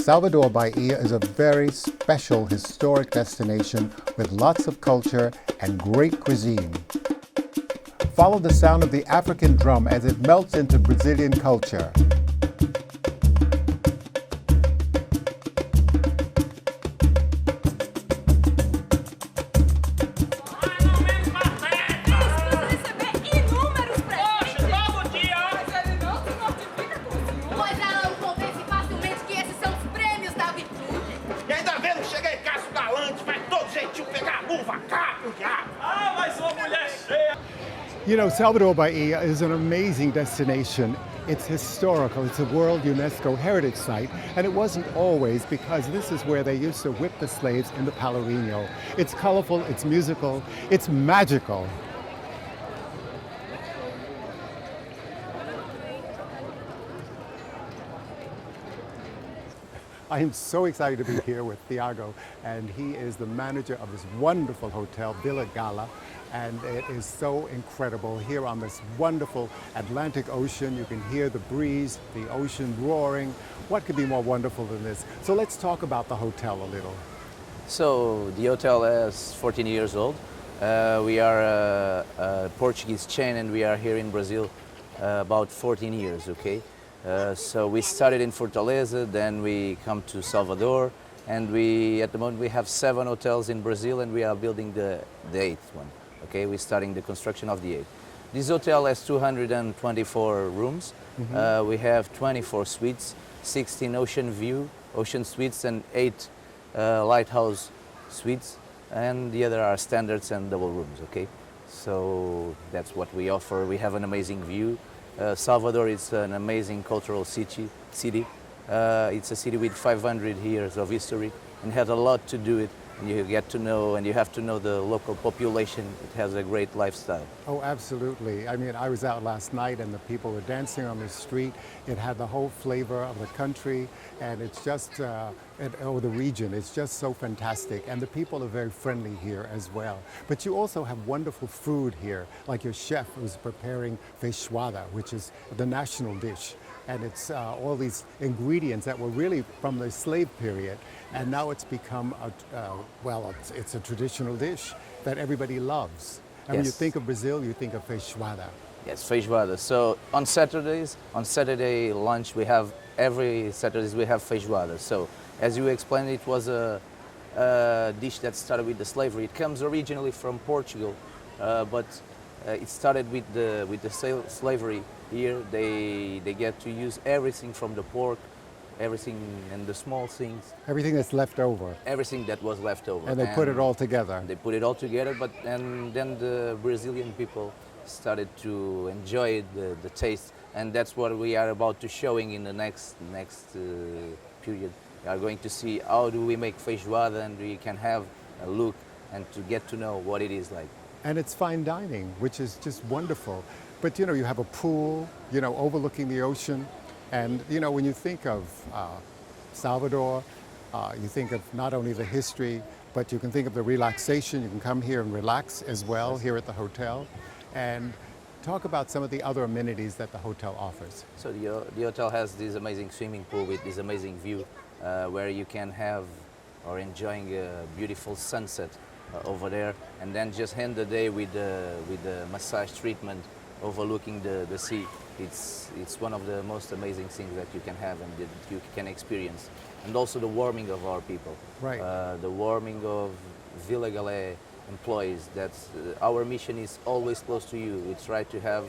Salvador Bahia is a very special historic destination with lots of culture and great cuisine. Follow the sound of the African drum as it melts into Brazilian culture. You know, Salvador Bahia is an amazing destination. It's historical. It's a World UNESCO Heritage Site, and it wasn't always, because this is where they used to whip the slaves in the Pelourinha. It's colorful, it's musical, it's magical. I am so excited to be here with Thiago, and he is the manager of this wonderful hotel, Villa Gala, and it is so incredible. Here on this wonderful Atlantic Ocean, you can hear the breeze, the ocean roaring. What could be more wonderful than this? So let's talk about the hotel a little. So the hotel is 14 years old. We are a Portuguese chain, and we are here in Brazil about 14 years, okay? So we started in Fortaleza, then we come to Salvador, and at the moment we have 7 hotels in Brazil, and we are building the 8th one. Okay, we're starting the construction of the 8th. This hotel has 224 rooms. We have 24 suites, 16 ocean suites, and 8 lighthouse suites, and the other are standards and double rooms. Okay, so that's what we offer. We have an amazing view. Salvador is an amazing cultural city. It's a city with 500 years of history and has a lot to do it. And you get to know, and you have to know the local population. It has a great lifestyle. Oh, absolutely. I mean, I was out last night and the people were dancing on the street. It had the whole flavor of the country, and it's just, the region. It's just so fantastic. And the people are very friendly here as well. But you also have wonderful food here, like your chef who's preparing feijoada, which is the national dish. And it's all these ingredients that were really from the slave period, and now it's become it's a traditional dish that everybody loves. And when you think of Brazil, you think of feijoada. Yes, feijoada. So on Saturday lunch, every Saturdays we have feijoada. So as you explained, it was a dish that started with the slavery. It comes originally from Portugal, but it started with the slavery. Here they get to use everything from the pork, everything and the small things. Everything that's left over. Everything that was left over. And they put it all together. They put it all together, and then the Brazilian people started to enjoy the taste, and that's what we are about to showing in the next period. We are going to see how do we make feijoada, and we can have a look and to get to know what it is like. And it's fine dining, which is just wonderful. But you know, you have a pool, you know, overlooking the ocean. And you know, when you think of Salvador, you think of not only the history, but you can think of the relaxation. You can come here and relax as well here at the hotel. And talk about some of the other amenities that the hotel offers. So the hotel has this amazing swimming pool with this amazing view where you can have or enjoying a beautiful sunset over there, and then just end the day with the massage treatment overlooking the sea. It's one of the most amazing things that you can have and that you can experience. And also the warming of our people. Right. The warming of Villa Gala employees. That's our mission is always close to you. We try to have,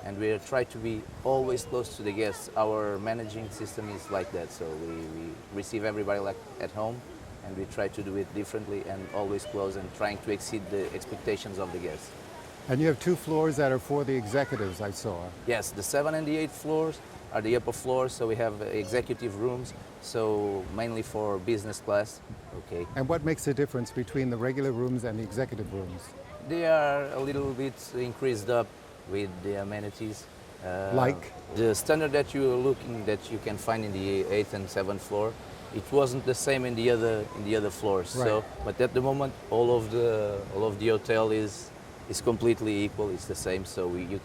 and we try to be always close to the guests. Our managing system is like that. So we receive everybody like at home, and we try to do it differently and always close and trying to exceed the expectations of the guests. And you have 2 floors that are for the executives, I saw. Yes, the 7th and the 8th floors are the upper floors, so we have executive rooms, so mainly for business class. Okay. And what makes the difference between the regular rooms and the executive rooms? They are a little bit increased up with the amenities. Like? The standard that you can find in the 8th and 7th floor, it wasn't the same in the other floors. Right. So, but at the moment, all of the hotel is is completely equal. It's the same, so you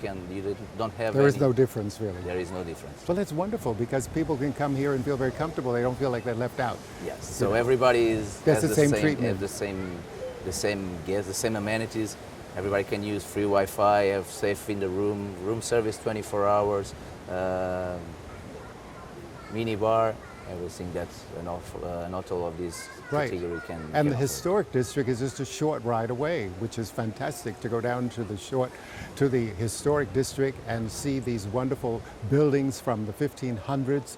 don't have. There is no difference, really. There is no difference. Well, that's wonderful because people can come here and feel very comfortable. They don't feel like they're left out. Yes. So everybody Gets the same treatment. has the same amenities. Everybody can use free Wi-Fi, have safe in the room service 24 hours, mini bar, everything that's not all of these Right. category can. And can the offer. historic district is just a short ride away, which is fantastic to go down to the historic district and see these wonderful buildings from the 1500s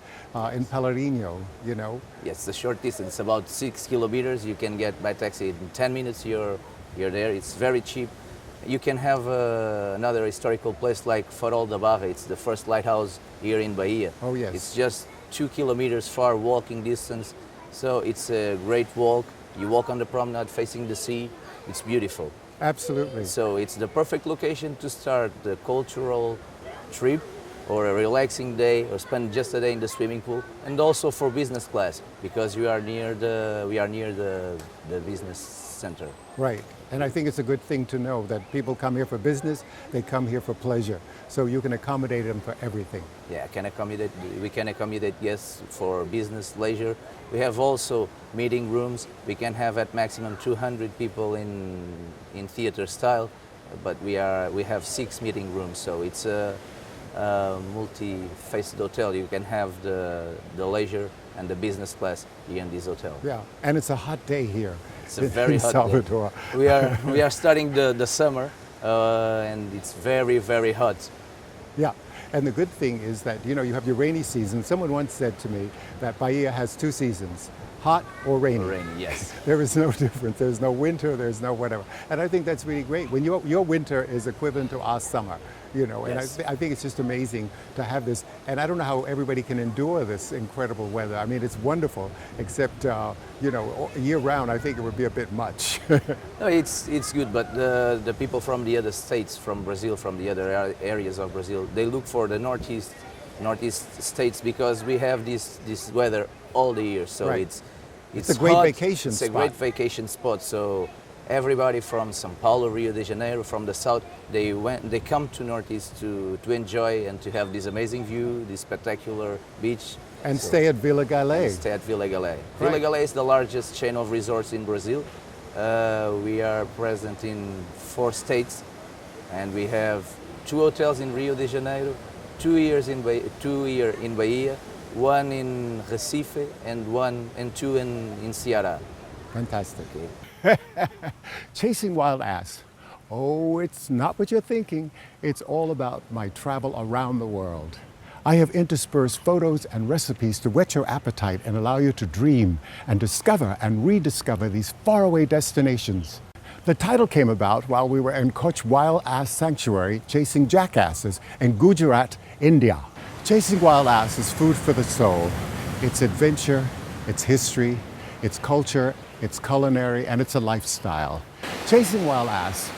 in Pelourinha, you know. Yes, the short distance, about 6 kilometers. You can get by taxi in 10 minutes. You're there. It's very cheap. You can have another historical place like Salvador Bahia. It's the first lighthouse here in Bahia. Oh, yes. It's just 2 kilometers far walking distance. So it's a great walk. You walk on the promenade facing the sea. It's beautiful. Absolutely. So it's the perfect location to start the cultural trip or a relaxing day or spend just a day in the swimming pool, and also for business class because we are near the business center. Right. And I think it's a good thing to know that people come here for business, they come here for pleasure. So you can accommodate them for everything. Yeah, we can accommodate guests for business, leisure. We have also meeting rooms. We can have at maximum 200 people in theater style, but we have 6 meeting rooms, so it's a multi-faceted hotel. You can have the leisure and the business class here in this hotel. Yeah. And it's a hot day here. It's a very in hot Salvador. day. We are starting the summer, and it's very, very hot. Yeah, and the good thing is that, you know, you have your rainy season. Someone once said to me that Bahia has 2 seasons, hot or rainy. Rainy, yes. There is no difference. There's no winter, there's no whatever. And I think that's really great. When your winter is equivalent to our summer, you know, and Yes. I think it's just amazing to have this. And I don't know how everybody can endure this incredible weather. I mean, it's wonderful, except, you know, year round, I think it would be a bit much. No, it's good, but the people from the other states, from Brazil, from the other areas of Brazil, they look for the northeast states because we have this weather all the year. So Right. it's a great hot, vacation It's a spot. great vacation spot. So everybody from São Paulo, Rio de Janeiro, from the south, they come to northeast to enjoy and to have this amazing view, this spectacular beach. And So- stay at Villa Galé. Stay at Villa Galé. Right. Villa Galé is the largest chain of resorts in Brazil. We are present in 4 states, and we have 2 hotels in Rio de Janeiro, 2 here in Bahia, 1 in Recife, and 2 in Ceará. Fantastic. Okay. Chasing wild ass. Oh, it's not what you're thinking. It's all about my travel around the world. I have interspersed photos and recipes to whet your appetite and allow you to dream and discover and rediscover these faraway destinations. The title came about while we were in Koch Wild Ass Sanctuary chasing jackasses in Gujarat, India. Chasing wild ass is food for the soul. It's adventure, it's history, it's culture, it's culinary, and it's a lifestyle. Chasing wild ass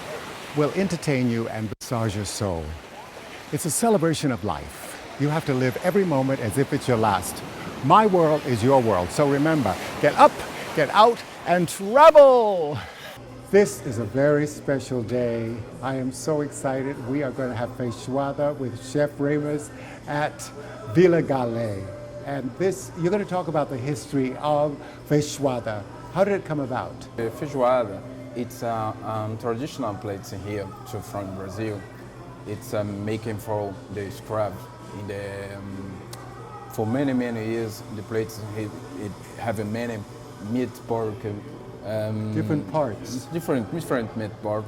will entertain you and massage your soul. It's a celebration of life. You have to live every moment as if it's your last. My world is your world, so remember, get up, get out, and travel! This is a very special day. I am so excited. We are going to have feijoada with Chef Ramos at Villa Galé. And you're going to talk about the history of feijoada. How did it come about? Feijoada, it's a traditional plate here from Brazil. It's making for the scrap. For many years, the plates it have many meat, pork, Different parts. different meat, pork,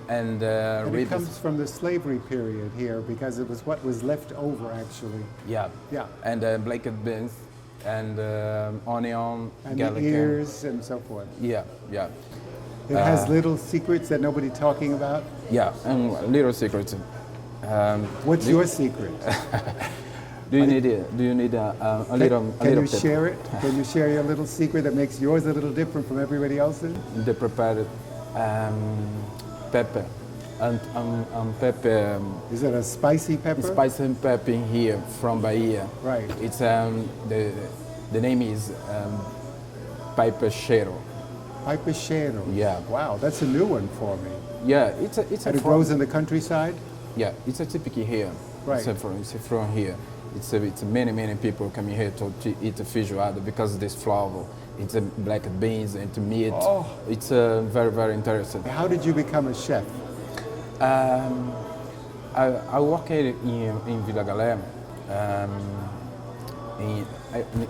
and And it ribs. comes from the slavery period here because it was what was left over actually. Yeah, Yeah. and black beans and onion, And garlic. the ears and so forth. Yeah, It has little secrets that nobody's talking about. and little secret. What's your secret? Do you need a little? Can you tip? share it? Can you share your little secret that makes yours a little different from everybody else's? They prepared pepper and pepper. Is it a spicy pepper? Spice and pepper here from Bahia. Right. It's the name is pepper cheiro. Paipecheiro. Yeah. Wow, that's a new one for me. Yeah, it's And it grows in the countryside? Yeah, it's a typical here. Right. It's from here. It's many people coming here to eat the feijoada because of this flour. It's black beans and meat. Oh. It's very interesting. How did you become a chef? I work in Vila Galé.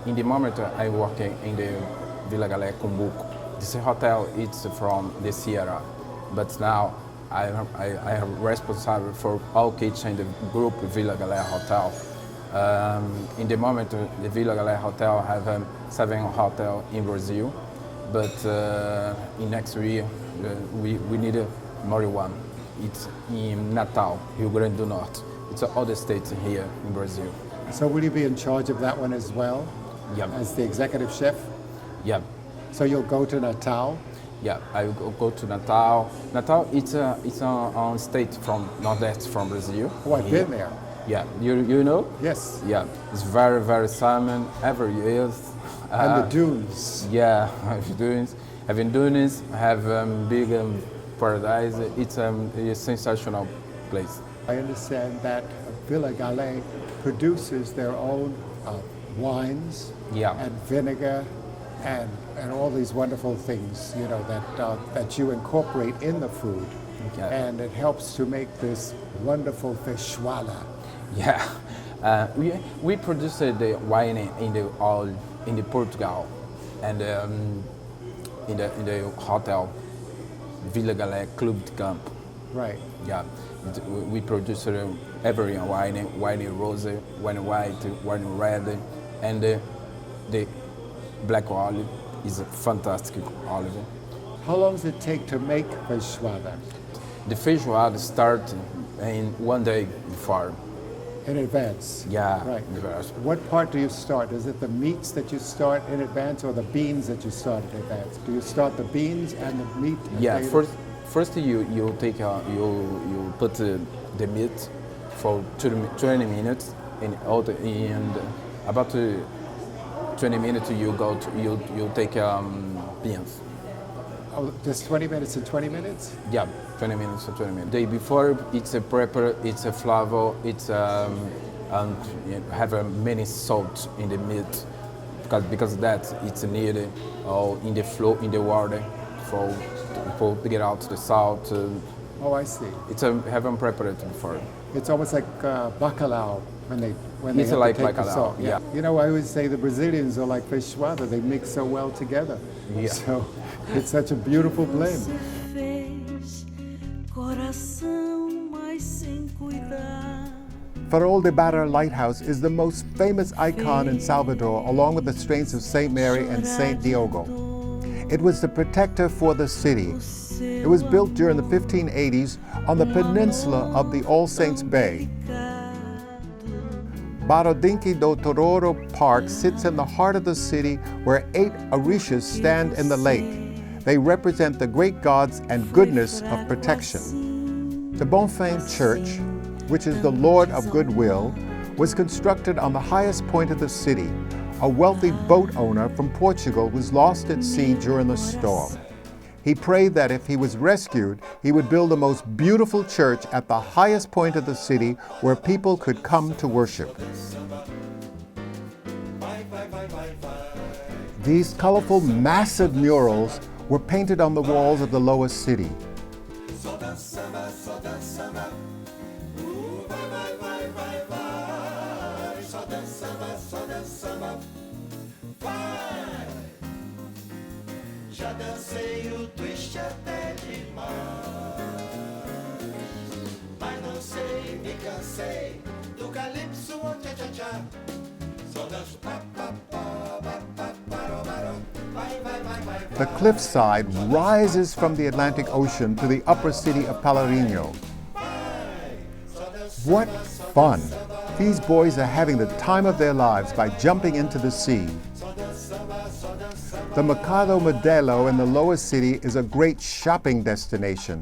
In the moment I work in the Vila Galé Cumbuco. This hotel it's from the Sierra, but now I am responsible for all kitchen in the group Vila Galé Hotel. In the moment, the Vila Galé Hotel have 7 hotels in Brazil, but in next year we need more one. It's in Natal, Rio Grande do Norte. It's all the states here in Brazil. So will you be in charge of that one as well? Yeah. As the executive chef? Yeah. So you'll go to Natal? Yeah, I will go to Natal. Natal, it's a state from Nordeste from Brazil. Oh, I've been there. Yeah, you know? Yes. Yeah, it's very salmon every year. And the dunes. Yeah, having dunes, have big paradise. It's a sensational place. I understand that Vila Galé produces their own wines and vinegar and all these wonderful things, you know, that you incorporate in the food. Yeah. And it helps to make this wonderful feijoada. Yeah, we produce the wine in the Portugal and in the hotel Vila Galé Club de Camp. Right. Yeah, we produce every wine rose, wine white, wine red, and the black olive is a fantastic olive. How long does it take to make feijoada? The feijoada starts in 1 day before. In advance? Yeah, Right. in advance. What part do you start? Is it the meats that you start in advance or the beans that you start in advance? Do you start the beans and the meat? Yeah, later? first you take you put the meat for 20 minutes and about 20 minutes you take beans. Oh, just 20 minutes and 20 minutes? Yeah, 20 minutes to 20 minutes. The day before, it's a prepper, it's a flavor, it's and have many salt in the meat because that it's needed in the flow in the water for to get out the salt. Oh, I see. It's haven't prepared before. It's almost like bacalhau when they It's have like to take the bacalhau, salt. yeah. You know, I always say the Brazilians are like feijoada. They mix so well together. Yeah. So it's such a beautiful blend. Farol de Barra Lighthouse is the most famous icon in Salvador, along with the strains of St. Mary and St. Diogo. It was the protector for the city. It was built during the 1580s on the peninsula of the All Saints Bay. Barodinque do Tororo Park sits in the heart of the city where 8 orishas stand in the lake. They represent the great gods and goodness of protection. The Bonfim Church, which is the Lord of Goodwill, was constructed on the highest point of the city. A wealthy boat owner from Portugal was lost at sea during the storm. He prayed that if he was rescued, he would build the most beautiful church at the highest point of the city where people could come to worship. These colorful, massive murals were painted on the walls of the lower city. Já dancei o twist até demais, mas não sei, me cansei do calypso, o tcha-tcha-tcha. Só danço pa pa pa pa pa paro paro, vai vai vai vai. The cliffside rises from the Atlantic Ocean to the upper city of Pelourinha. What fun! These boys are having the time of their lives by jumping into the sea. The Mercado Modelo in the lower city is a great shopping destination.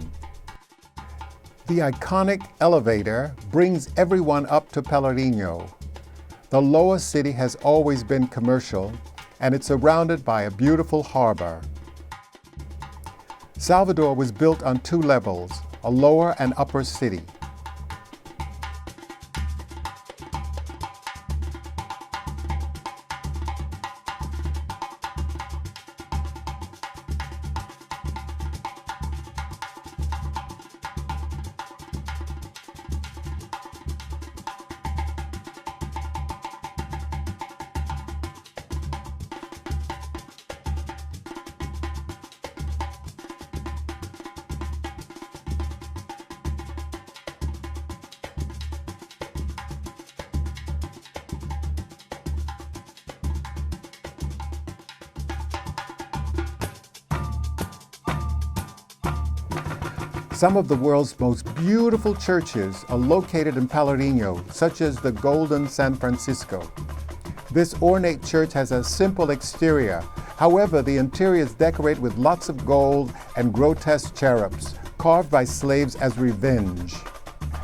The iconic elevator brings everyone up to Pelourinha. The lower city has always been commercial, and it's surrounded by a beautiful harbor. Salvador was built on 2 levels, a lower and upper city. Some of the world's most beautiful churches are located in Pelourinha, such as the Golden San Francisco. This ornate church has a simple exterior. However, the interior is decorated with lots of gold and grotesque cherubs, carved by slaves as revenge.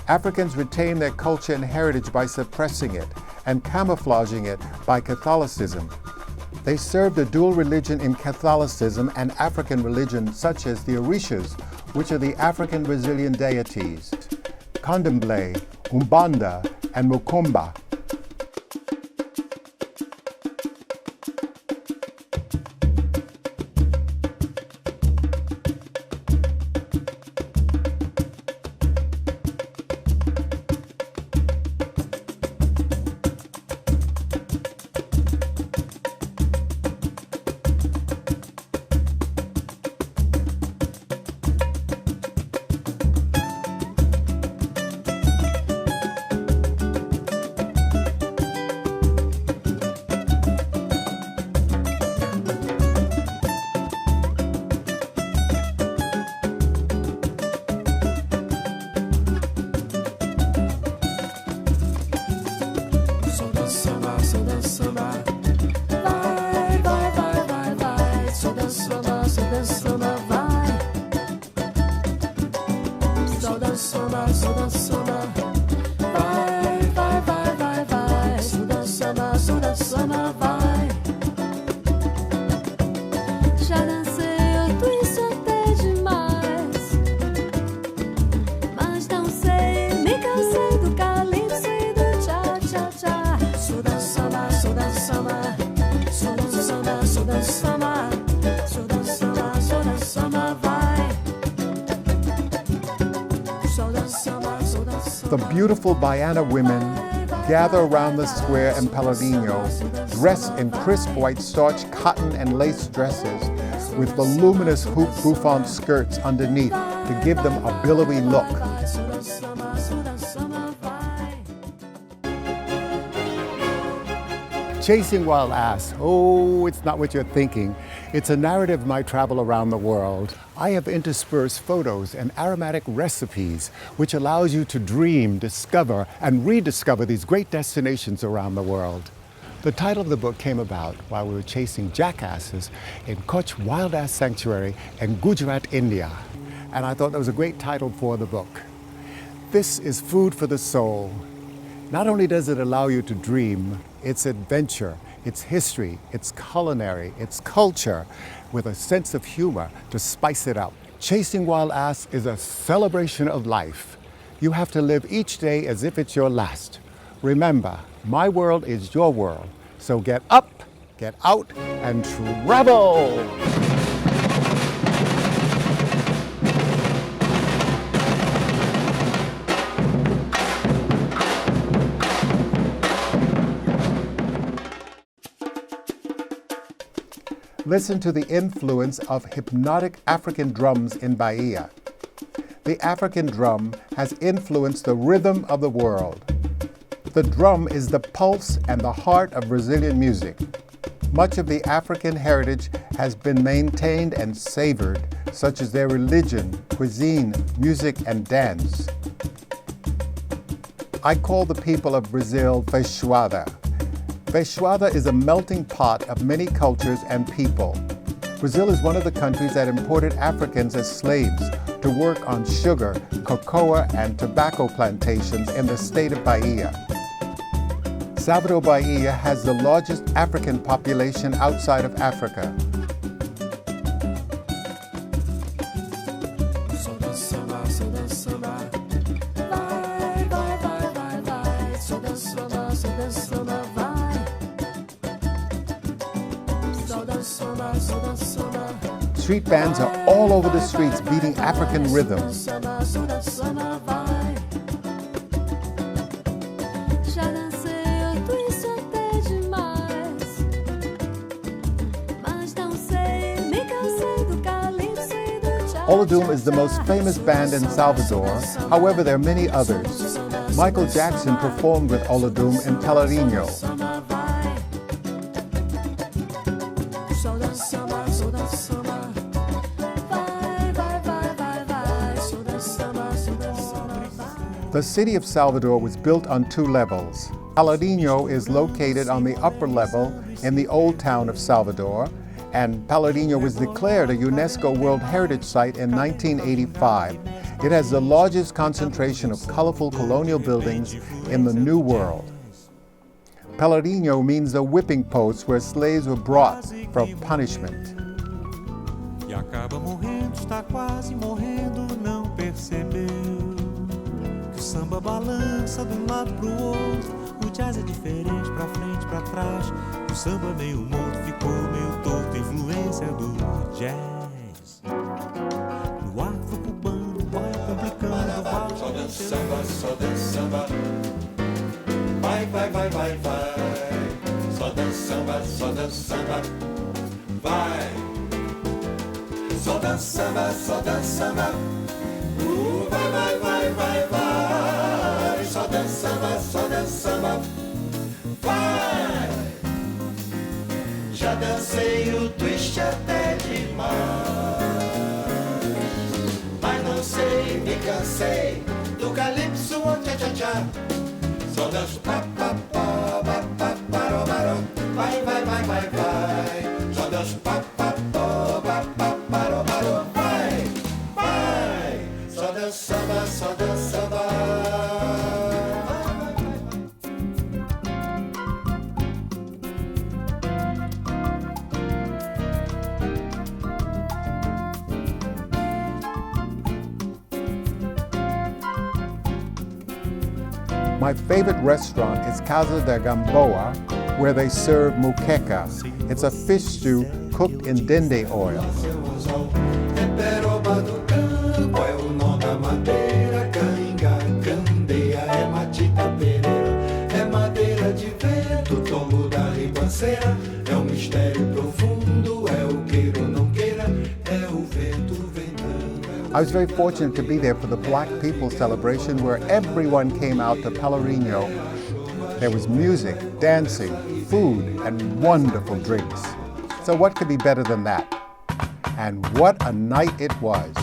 Africans retain their culture and heritage by suppressing it and camouflaging it by Catholicism. They served a dual religion in Catholicism and African religion, such as the Orishas, which are the African Brazilian deities, Candomblé, Umbanda, and Mukumba. The beautiful Baiana women gather around the square in Pelourinha, dressed in crisp white starch, cotton, and lace dresses, with voluminous hoop bouffant skirts underneath to give them a billowy look. Chasing Wild Ass, oh, it's not what you're thinking. It's a narrative of my travel around the world. I have interspersed photos and aromatic recipes, which allows you to dream, discover, and rediscover these great destinations around the world. The title of the book came about while we were chasing jackasses in Kutch Wild Ass Sanctuary in Gujarat, India. And I thought that was a great title for the book. This is food for the soul. Not only does it allow you to dream, it's adventure, it's history, it's culinary, it's culture, with a sense of humor to spice it up. Chasing Wild Ass is a celebration of life. You have to live each day as if it's your last. Remember, my world is your world, so get up, get out, and travel! Listen to the influence of hypnotic African drums in Bahia. The African drum has influenced the rhythm of the world. The drum is the pulse and the heart of Brazilian music. Much of the African heritage has been maintained and savored, such as their religion, cuisine, music, and dance. I call the people of Brazil feijoada. Feijoada is a melting pot of many cultures and people. Brazil is one of the countries that imported Africans as slaves to work on sugar, cocoa, and tobacco plantations in the state of Bahia. Salvador Bahia has the largest African population outside of Africa. Street bands are all over the streets beating African rhythms. Olodum is the most famous band in Salvador. However, there are many others. Michael Jackson performed with Olodum in Pelourinha. The city of Salvador was built on 2 levels. Pelourinha is located on the upper level in the old town of Salvador, and Pelourinha was declared a UNESCO World Heritage Site in 1985. It has the largest concentration of colorful colonial buildings in the New World. Pelourinha means the whipping post where slaves were brought for punishment. E acaba morrendo, está quase morrendo, não percebeu que o samba balança de lado pro outro, o jazz é diferente, pra frente, pra trás, o samba meio morto ficou meio torto, influência do jazz. No afro-cubano vai complicando, vai. Só dança samba, só dança samba. Vai, vai, vai, vai, vai. Só dança samba, só dança samba. Vai. Só dança samba, só dança samba. Vai, vai, vai, vai, vai. Só dança samba, só dança samba. Vai. Já dancei o twist até demais, mas não sei, me cansei do calypso, oh, tchá, tchá, tchá. Só danço pa, pa, pa, pa, pa, paró, paró. Vai, vai, vai, vai, vai. Só danço pa, pa, pa, pa, pa, paró, paró. Vai, vai. Só danço samba, só danço samba. My favorite restaurant is Casa de Gamboa, where they serve muqueca. It's a fish stew cooked in dende oil. É peroba do campo, é o nó da madeira, cainga, candeia, é matita pereira, é madeira de vento, tombo da ribanceira, é um mistério profundo, é o queira ou não queira, é o vento ventando. I was very fortunate to be there for the Black People celebration where everyone came out to Pelourinha. There was music, dancing, food, and wonderful drinks. So what could be better than that? And what a night it was.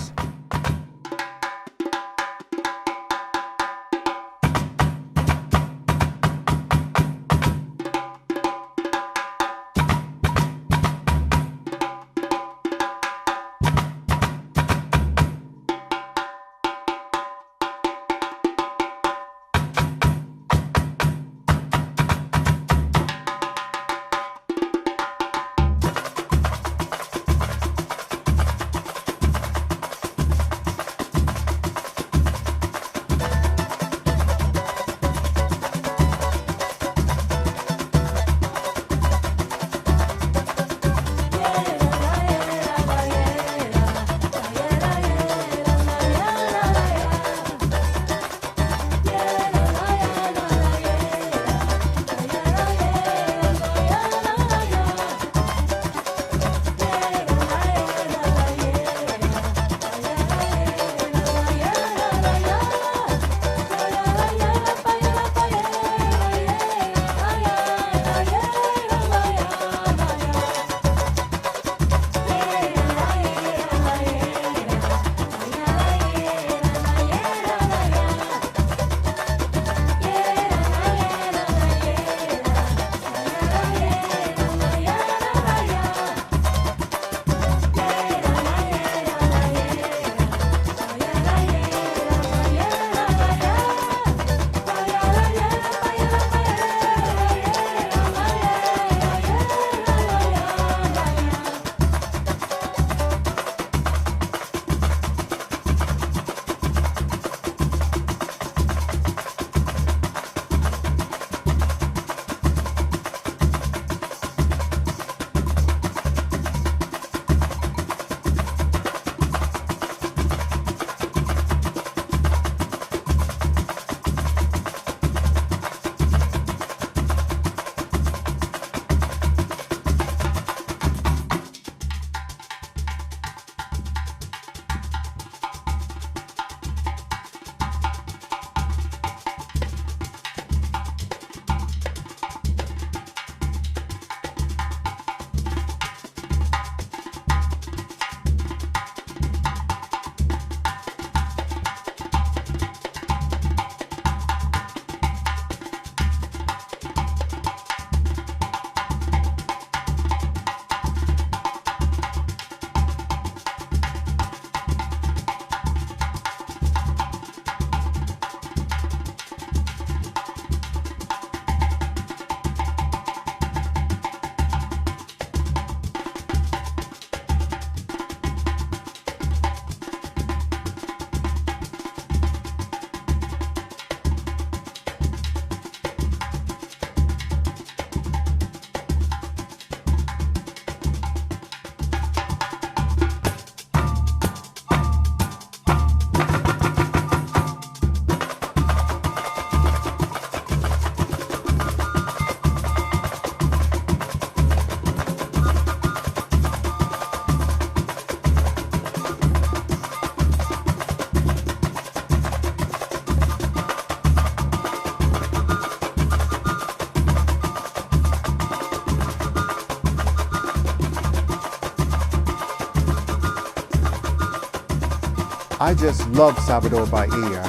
I just love Salvador Bahia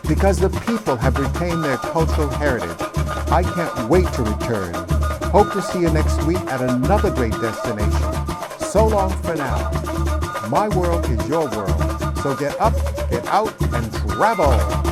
because the people have retained their cultural heritage. I can't wait to return. Hope to see you next week at another great destination. So long for now. My world is your world. So get up, get out, and travel.